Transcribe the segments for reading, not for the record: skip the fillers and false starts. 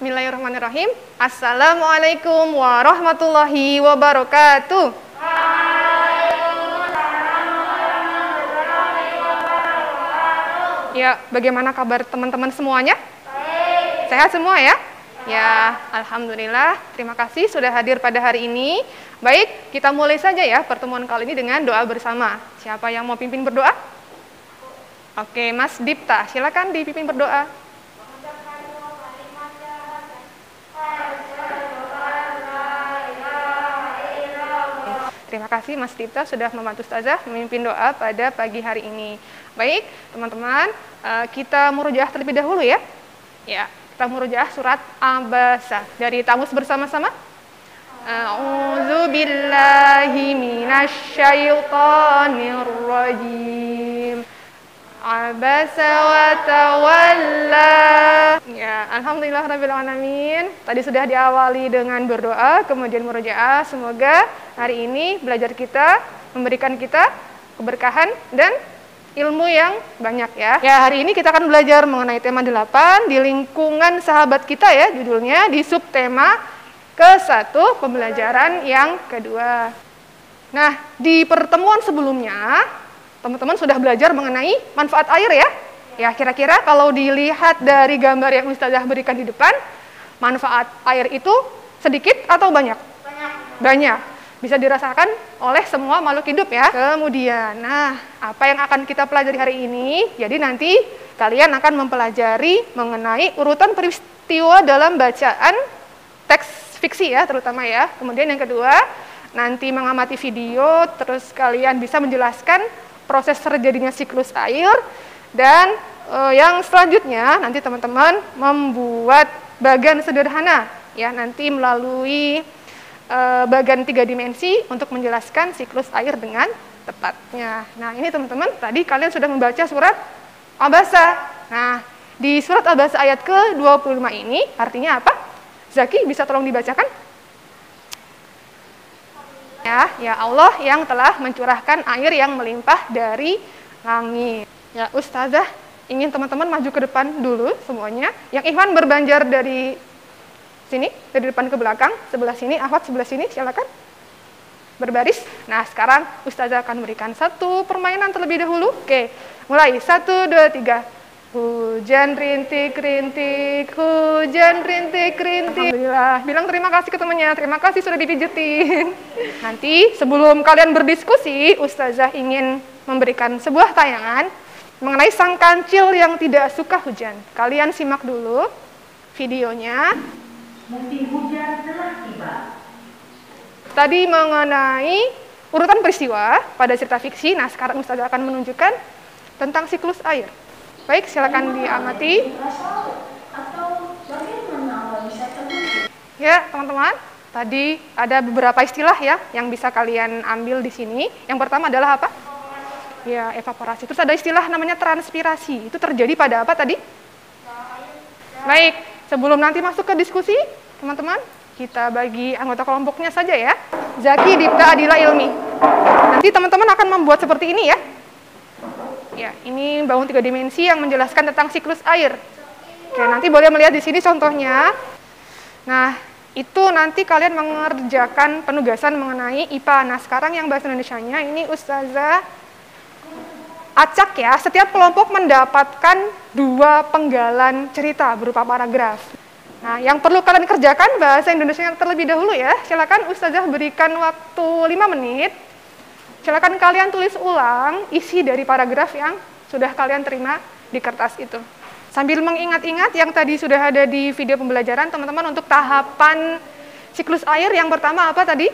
Bismillahirrahmanirrahim. Assalamualaikum warahmatullahi wabarakatuh. Ya, bagaimana kabar teman-teman semuanya? Baik. Sehat semua ya? Ya, alhamdulillah. Terima kasih sudah hadir pada hari ini. Baik, kita mulai saja ya pertemuan kali ini dengan doa bersama. Siapa yang mau pimpin berdoa? Oke, Mas Dipta, silakan dipimpin berdoa. Terima kasih Mas Dipta sudah membantu Ustazah memimpin doa pada pagi hari ini. Baik, teman-teman, kita murojaah terlebih dahulu ya. Ya, kita murojaah surat Abasa. Dari Tamus bersama-sama. A'udzubillahi minasyaitonirrajim. Abasa wa tawalla. Ya, alhamdulillah rabbil alamin. Tadi sudah diawali dengan berdoa, kemudian murojaah. Semoga hari ini belajar kita memberikan kita keberkahan dan ilmu yang banyak ya. Ya, hari ini kita akan belajar mengenai tema 8 di lingkungan sahabat kita ya, judulnya di subtema ke-1 pembelajaran yang kedua. Nah, di pertemuan sebelumnya teman-teman sudah belajar mengenai manfaat air ya. Ya, kira-kira kalau dilihat dari gambar yang Ustazah berikan di depan, manfaat air itu sedikit atau banyak? Banyak. Bisa dirasakan oleh semua makhluk hidup ya. Kemudian, nah, apa yang akan kita pelajari hari ini? Jadi nanti kalian akan mempelajari mengenai urutan peristiwa dalam bacaan teks fiksi ya, terutama ya. Kemudian yang kedua, nanti mengamati video, terus kalian bisa menjelaskan proses terjadinya siklus air, dan yang selanjutnya nanti teman-teman membuat bagan sederhana ya, nanti melalui bagan 3 dimensi untuk menjelaskan siklus air dengan tepatnya. Nah, ini teman-teman, tadi kalian sudah membaca surat Abasa. Nah, di surat Abasa ayat ke-25 ini artinya apa? Zaki, bisa tolong dibacakan? Ya Allah yang telah mencurahkan air yang melimpah dari langit. Ya, Ustazah ingin teman-teman maju ke depan dulu semuanya. Yang Ikhwan berbanjar dari sini, dari depan ke belakang, sebelah sini, Ahwat sebelah sini, silakan berbaris. Nah, sekarang Ustazah akan berikan satu permainan terlebih dahulu. Oke, mulai 1, 2, 3. Hujan rintik-rintik, hujan rintik-rintik. Alhamdulillah, bilang terima kasih ke temannya, terima kasih sudah dipijetin. Nanti sebelum kalian berdiskusi, Ustazah ingin memberikan sebuah tayangan mengenai sang kancil yang tidak suka hujan. Kalian simak dulu videonya. Musim hujan telah tiba. Tadi mengenai urutan peristiwa pada cerita fiksi, nah sekarang Ustazah akan menunjukkan tentang siklus air. Baik, silakan diamati. Ya, teman-teman, tadi ada beberapa istilah ya yang bisa kalian ambil di sini. Yang pertama adalah apa? Ya, evaporasi. Terus ada istilah namanya transpirasi. Itu terjadi pada apa tadi? Baik, sebelum nanti masuk ke diskusi, teman-teman, kita bagi anggota kelompoknya saja ya. Zaki, Dipta, Adila, Ilmi. Nanti teman-teman akan membuat seperti ini ya. Ya, ini bangun 3 dimensi yang menjelaskan tentang siklus air. Oke, nanti boleh melihat di sini contohnya. Nah, itu nanti kalian mengerjakan penugasan mengenai IPA. Nah, sekarang yang bahasa Indonesianya ini Ustazah acak ya. Setiap kelompok mendapatkan 2 penggalan cerita berupa paragraf. Nah, yang perlu kalian kerjakan bahasa Indonesia terlebih dahulu ya. Silakan Ustazah berikan waktu 5 menit. Silakan kalian tulis ulang isi dari paragraf yang sudah kalian terima di kertas itu. Sambil mengingat-ingat yang tadi sudah ada di video pembelajaran, teman-teman, untuk tahapan siklus air yang pertama apa tadi?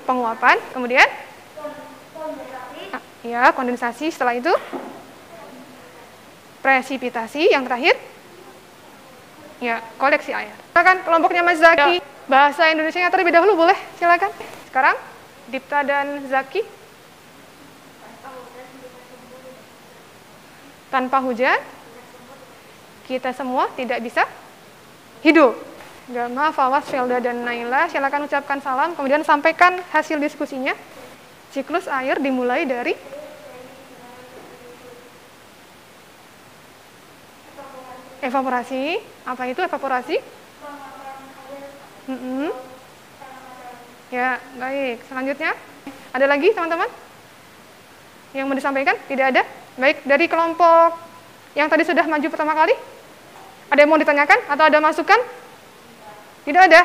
Penguapan, kemudian? Ya, kondensasi, setelah itu? Presipitasi, yang terakhir? Ya, koleksi air. Silakan kelompoknya Mas Zaki. Bahasa Indonesianya terlebih dahulu boleh, silakan. Sekarang Dipta dan Zaki. Tanpa hujan kita semua tidak bisa hidup. Gama, Fawas, Felda, dan Naila, silakan ucapkan salam, kemudian sampaikan hasil diskusinya. Siklus air dimulai dari Evaporasi. Apa itu evaporasi? Ya, baik. Selanjutnya, ada lagi teman-teman yang mau disampaikan? Tidak ada? Baik, dari kelompok yang tadi sudah maju pertama kali, ada yang mau ditanyakan atau ada masukan? Tidak ada?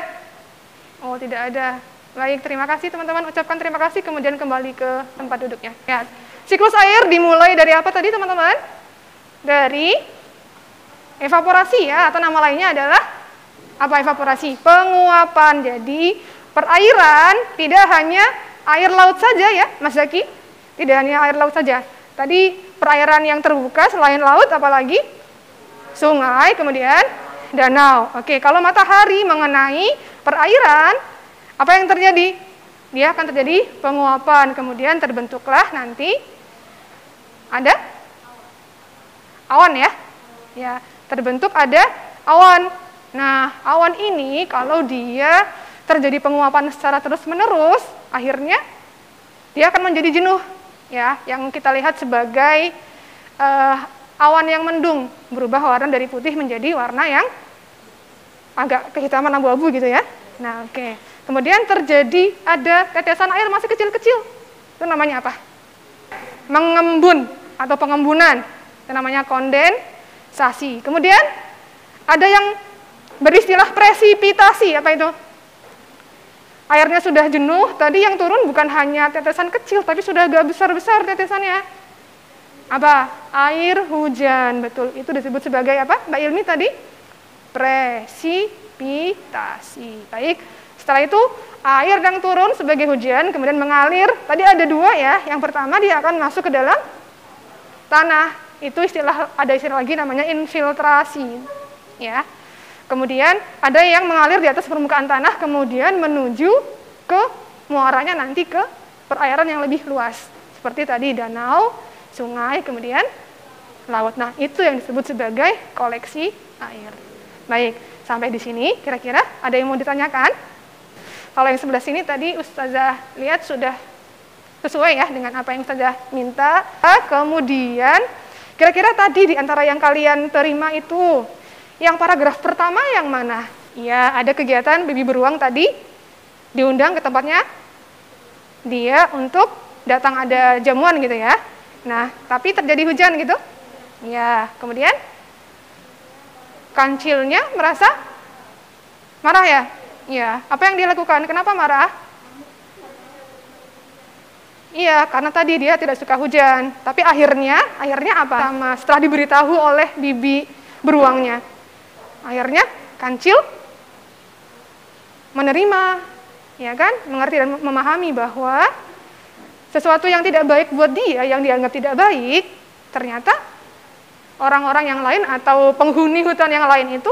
Oh, tidak ada. Baik, terima kasih teman-teman. Ucapkan terima kasih, kemudian kembali ke tempat duduknya. Ya. Siklus air dimulai dari apa tadi teman-teman? Dari evaporasi ya, atau nama lainnya adalah apa evaporasi? Penguapan. Jadi perairan tidak hanya air laut saja ya, Mas Zaki. Tidak hanya air laut saja. Tadi perairan yang terbuka selain laut apalagi? Sungai, kemudian danau. Oke, kalau matahari mengenai perairan, apa yang terjadi? Dia akan terjadi penguapan, kemudian terbentuklah nanti ada awan ya. Ya, terbentuk ada awan. Nah, awan ini kalau dia terjadi penguapan secara terus-menerus, akhirnya dia akan menjadi jenuh, ya, yang kita lihat sebagai awan yang mendung, berubah warna dari putih menjadi warna yang agak kehitaman abu-abu gitu ya. Nah, oke. Kemudian terjadi ada tetesan air masih kecil-kecil. Itu namanya apa? Mengembun atau pengembunan. Itu namanya kondensasi. Kemudian ada yang beristilah presipitasi. Apa itu? Airnya sudah jenuh, tadi yang turun bukan hanya tetesan kecil, tapi sudah agak besar-besar tetesannya. Apa? Air hujan, betul. Itu disebut sebagai apa, Mbak Ilmi tadi? Presipitasi. Baik, setelah itu air yang turun sebagai hujan, kemudian mengalir. Tadi ada dua ya, yang pertama dia akan masuk ke dalam tanah. Itu ada istilah lagi namanya infiltrasi. Ya. Kemudian ada yang mengalir di atas permukaan tanah, kemudian menuju ke muaranya nanti ke perairan yang lebih luas. Seperti tadi danau, sungai, kemudian laut. Nah, itu yang disebut sebagai koleksi air. Baik, sampai di sini kira-kira ada yang mau ditanyakan? Kalau yang sebelah sini tadi Ustazah lihat sudah sesuai ya dengan apa yang Ustazah minta. Kemudian kira-kira tadi di antara yang kalian terima itu, yang paragraf pertama yang mana? Ya, ada kegiatan Bibi Beruang tadi, diundang ke tempatnya dia untuk datang, ada jamuan gitu ya. Nah, tapi terjadi hujan gitu. Ya, kemudian kancilnya merasa marah ya? Ya, apa yang dia lakukan? Kenapa marah? Iya, karena tadi dia tidak suka hujan. Tapi akhirnya apa? Setelah diberitahu oleh Bibi Beruangnya, akhirnya kancil menerima, ya kan, mengerti dan memahami bahwa sesuatu yang tidak baik buat dia, yang dianggap tidak baik, ternyata orang-orang yang lain atau penghuni hutan yang lain itu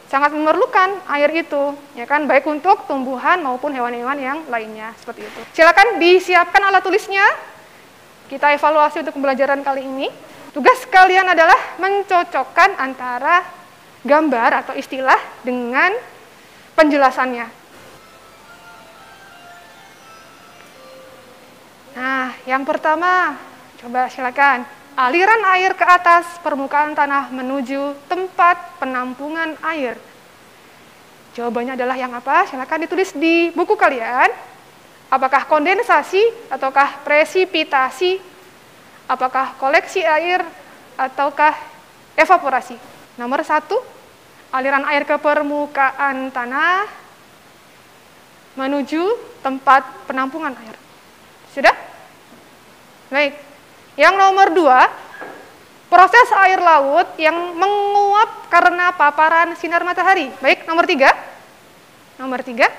sangat memerlukan air itu, ya kan, baik untuk tumbuhan maupun hewan-hewan yang lainnya, seperti itu. Silakan disiapkan alat tulisnya. Kita evaluasi untuk pembelajaran kali ini. Tugas kalian adalah mencocokkan antara gambar atau istilah dengan penjelasannya. Nah, yang pertama, coba silakan. Aliran air ke atas permukaan tanah menuju tempat penampungan air. Jawabannya adalah yang apa? Silakan ditulis di buku kalian. Apakah kondensasi ataukah presipitasi? Apakah koleksi air ataukah evaporasi? Nomor 1, aliran air ke permukaan tanah menuju tempat penampungan air. Sudah? Baik. Yang nomor 2, proses air laut yang menguap karena paparan sinar matahari. Baik, nomor 3. Nomor 3,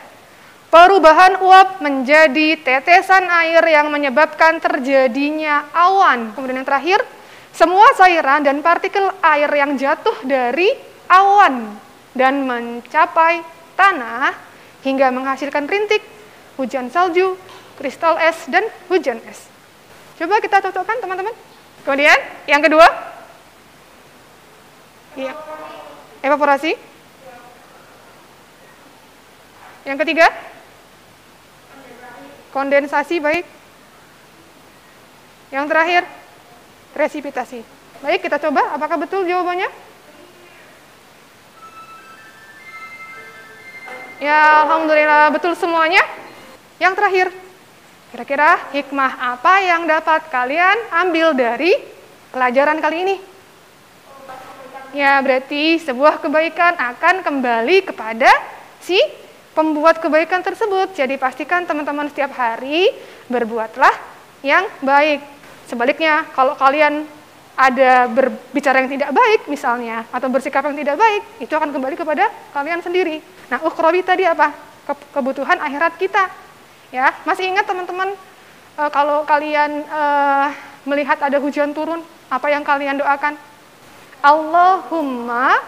perubahan uap menjadi tetesan air yang menyebabkan terjadinya awan. Kemudian yang terakhir, semua cairan dan partikel air yang jatuh dari awan dan mencapai tanah hingga menghasilkan rintik, hujan salju, kristal es, dan hujan es. Coba kita cocokkan teman-teman. Kemudian yang kedua, iya, evaporasi. Yang ketiga, kondensasi, baik. Yang terakhir, presipitasi. Baik, kita coba apakah betul jawabannya. Ya, alhamdulillah betul semuanya. Yang terakhir, kira-kira hikmah apa yang dapat kalian ambil dari pelajaran kali ini? Ya, berarti sebuah kebaikan akan kembali kepada si pembuat kebaikan tersebut. Jadi pastikan teman-teman setiap hari berbuatlah yang baik. Sebaliknya, kalau kalian ada berbicara yang tidak baik misalnya, atau bersikap yang tidak baik, itu akan kembali kepada kalian sendiri. Nah, ukhrawi tadi apa? Kebutuhan akhirat kita. Ya, masih ingat teman-teman, kalau kalian melihat ada hujan turun, apa yang kalian doakan? Allahumma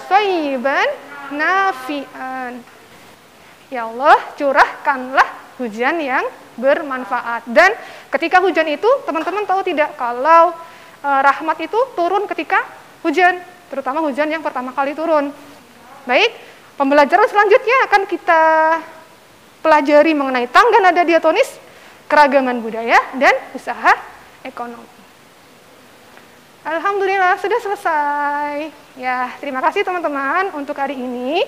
shayyiban nafi'an. Ya Allah, curahkanlah hujan yang bermanfaat. Dan ketika hujan itu, teman-teman tahu tidak kalau rahmat itu turun ketika hujan, terutama hujan yang pertama kali turun. Baik, pembelajaran selanjutnya akan kita pelajari mengenai tangga nada diatonis, keragaman budaya, dan usaha ekonomi. Alhamdulillah sudah selesai. Ya, terima kasih teman-teman untuk hari ini.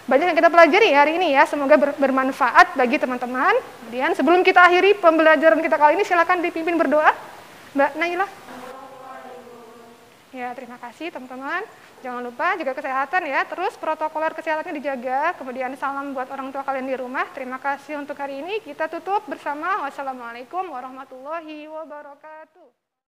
Banyak yang kita pelajari hari ini ya, semoga bermanfaat bagi teman-teman. Kemudian sebelum kita akhiri pembelajaran kita kali ini, silakan dipimpin berdoa, Mbak Naila. Ya, terima kasih teman-teman. Jangan lupa jaga kesehatan ya, terus protokoler kesehatannya dijaga. Kemudian salam buat orang tua kalian di rumah. Terima kasih untuk hari ini. Kita tutup bersama. Wassalamualaikum warahmatullahi wabarakatuh.